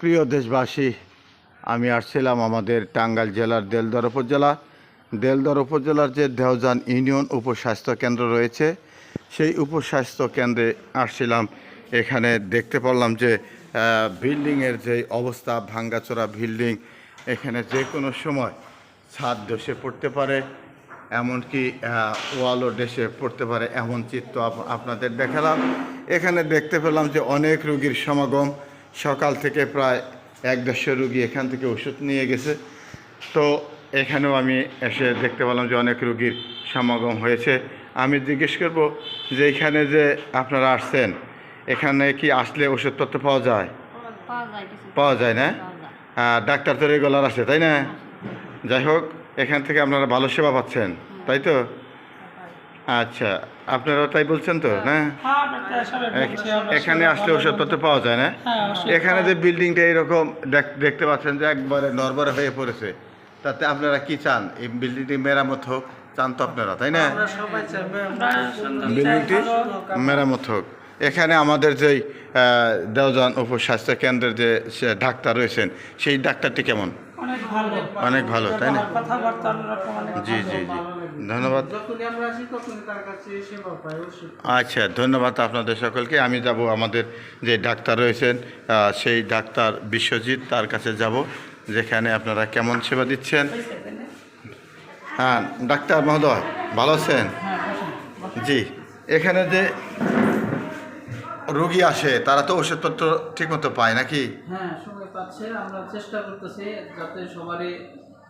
প্রিয় দেশবাসী, আমি আসছিলাম আমাদের টাঙ্গাইল জেলার দেলদর উপজেলার যে দেওজান ইউনিয়ন উপস্বাস্থ্য কেন্দ্র রয়েছে, সেই উপস্বাস্থ্য কেন্দ্রে আসছিলাম। এখানে দেখতে পারলাম যে বিল্ডিংয়ের যে অবস্থা, ভাঙ্গাচোরা বিল্ডিং, এখানে যে কোনো সময় ছাদ ধসে পড়তে পারে, এমনকি ওয়ালও ডেসে পড়তে পারে, এমন চিত্র আপনাদের দেখালাম। এখানে দেখতে পেলাম যে অনেক রোগীর সমাগম, সকাল থেকে প্রায় 150 রোগী এখান থেকে ওষুধ নিয়ে গেছে। তো এখানেও আমি এসে দেখতে পেলাম যে অনেক রোগীর সমাগম হয়েছে। আমি জিজ্ঞেস করব যে এখানে যে আপনারা আসছেন, এখানে কি আসলে ওষুধপত্র পাওয়া যায়? পাওয়া যায় না? ডাক্তার তো রেগুলার আসে, তাই না? যাই হোক, এখান থেকে আপনারা ভালো সেবা পাচ্ছেন, তাই তো? আচ্ছা, আপনারা তাই বলছেন তো, না? এখানে আসলে ওষুধপত্র পাওয়া যায় না? এখানে যে বিল্ডিংটা এইরকম দেখতে পাচ্ছেন যে একবারে নড়বড়ে হয়ে পড়েছে, তাতে আপনারা কি চান? এই বিল্ডিংটি মেরামত হোক চান তো আপনারা, তাই না? বিল্ডিংটি মেরামত হোক। এখানে আমাদের যেই দেওজান উপস্বাস্থ্য কেন্দ্রের যে ডাক্তার রয়েছেন, সেই ডাক্তারটি কেমন? অনেক ভালো, তাই না? জি জি জি, ধন্যবাদ। আচ্ছা, ধন্যবাদ আপনাদের সকলকে। আমি যাব আমাদের যে ডাক্তার রয়েছেন, সেই ডাক্তার বিশ্বজিৎ, তার কাছে যাব, যেখানে আপনারা কেমন সেবা দিচ্ছেন। হ্যাঁ ডাক্তার মহোদয়, ভালো আছেন? জি, এখানে যে রোগী আসে তারা তো ওষুধপত্র ঠিকমতো পায় নাকি? হ্যাঁ, সময় পাচ্ছে। আমরা চেষ্টা করতেছি যাতে সবারই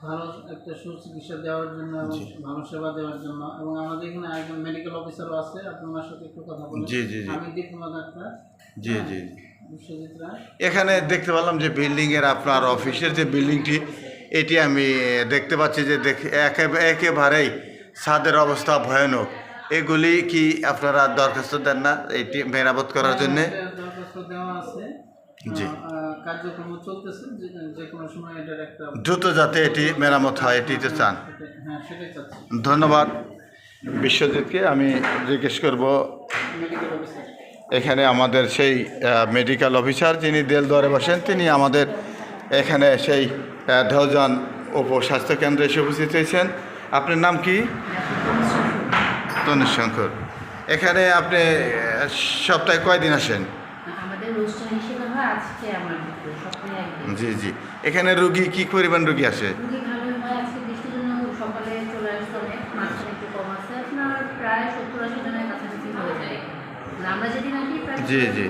ভালো একটা সুচিকিৎসা দেওয়ার জন্য এবং ভালো সেবা দেওয়ার জন্য। এবং আমাদের এখানে একজন মেডিকেল অফিসারও আছে, আপনার সাথে একটু কথা বলুন। জি জি জি, আমি ডিপ্লোমা ডাক্তার। জি জি। বিশ্বজিৎ রায়। এখানে দেখতে পেলাম যে বিল্ডিংয়ের আপনার অফিসের যে বিল্ডিংটি, এটি আমি দেখতে পাচ্ছি যে একেবারেই ছাদের অবস্থা ভয়ানক। এগুলি কি আপনারা দরখাস্ত দেন না এটি মেরামত করার জন্যে? দরখাস্ত দেওয়া আছে, জি, কার্যক্রম চলতেছে, যে কোনো সময় এটার একটা দ্রুত যাতে এটি মেরামত হয়, এটি তো চান। হ্যাঁ, সেটাই চাচ্ছি। ধন্যবাদ বিশ্বজিৎকে। আমি জিজ্ঞেস করব মেডিকেল অফিসার। এখানে আমাদের সেই মেডিকেল অফিসার যিনি দেলদুয়ারে বসেন, তিনি আমাদের এখানে সেই দেওজান উপস্বাস্থ্য কেন্দ্রে এসে উপস্থিত হয়েছেন। আপনার নাম কি? তনুজ শঙ্কর। এখানে আপনি সপ্তাহে কয়দিন আসেন? জি জি। এখানে রুগী কি পরিমাণ রুগী আসে? জি জি,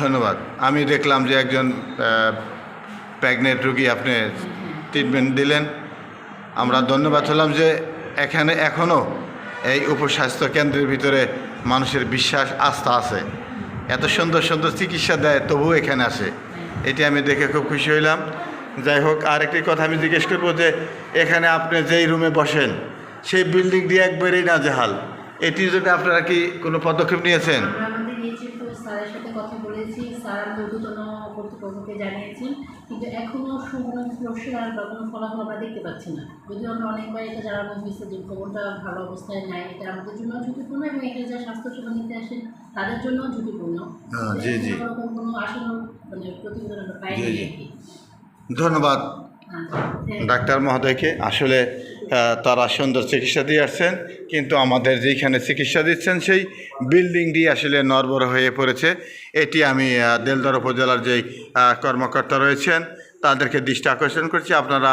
ধন্যবাদ। আমি দেখলাম যে একজন প্রেগনেন্ট রুগী আপনি ট্রিটমেন্ট দিলেন। আমরা ধন্যবাদ হলাম যে এখানে এখনও এই উপস্বাস্থ্য কেন্দ্রের ভিতরে মানুষের বিশ্বাস, আস্থা আছে। এত সুন্দর সুন্দর চিকিৎসা দেয়, তবুও এখানে আসে, এটি আমি দেখে খুব খুশি হইলাম। যাই হোক, আরেকটি কথা আমি জিজ্ঞেস করবো যে এখানে আপনি যেই রুমে বসেন, সেই বিল্ডিংটি একবারেই নাজেহাল। এটির জন্য আপনারা কি কোনো পদক্ষেপ নিয়েছেন? স্যারের সাথে কথা বলেছি, স্যার ঊর্ধ্বতন কর্তৃপক্ষকে জানিয়েছেন, কিন্তু এখনও সুপ্রসার বা কোনো ফলাফল আমরা দেখতে পাচ্ছি না। যদিও আমরা অনেকবার এটা জানানো হয়েছে যে ভবনটা ভালো অবস্থায় নাই, এটা আমাদের জন্য ঝুঁকিপূর্ণ এবং এটা যারা স্বাস্থ্যসেবা নিতে আসেন তাদের জন্য ঝুঁকিপূর্ণ। জি জি, এরকম কোনো আশানুর প্রতিবেদন আমরা পাইনি আর কি। ধন্যবাদ ডাক্তার মহোদয়কে। আসলে তারা সুন্দর চিকিৎসা দিয়ে আসছেন, কিন্তু আমাদের যেইখানে চিকিৎসা দিচ্ছেন সেই বিল্ডিংটি আসলে নড়বড়ে হয়ে পড়েছে। এটি আমি দেলদুয়ার উপজেলার যেই কর্মকর্তা রয়েছেন তাদেরকে দৃষ্টি আকর্ষণ করছি, আপনারা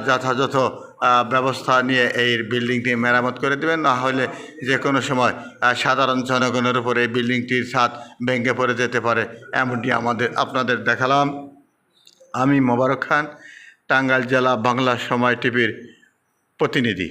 যথাযথ ব্যবস্থা নিয়ে এই বিল্ডিংটি মেরামত করে দেবেন, না হলে যে কোনো সময় সাধারণ জনগণের উপর এই বিল্ডিংটির ছাদ ভেঙে পড়ে যেতে পারে, এমনটি আপনাদের দেখালাম। আমি মোবারক খান, টাঙ্গাইল জেলা বাংলা সময় টিভির প্রতিনিধি।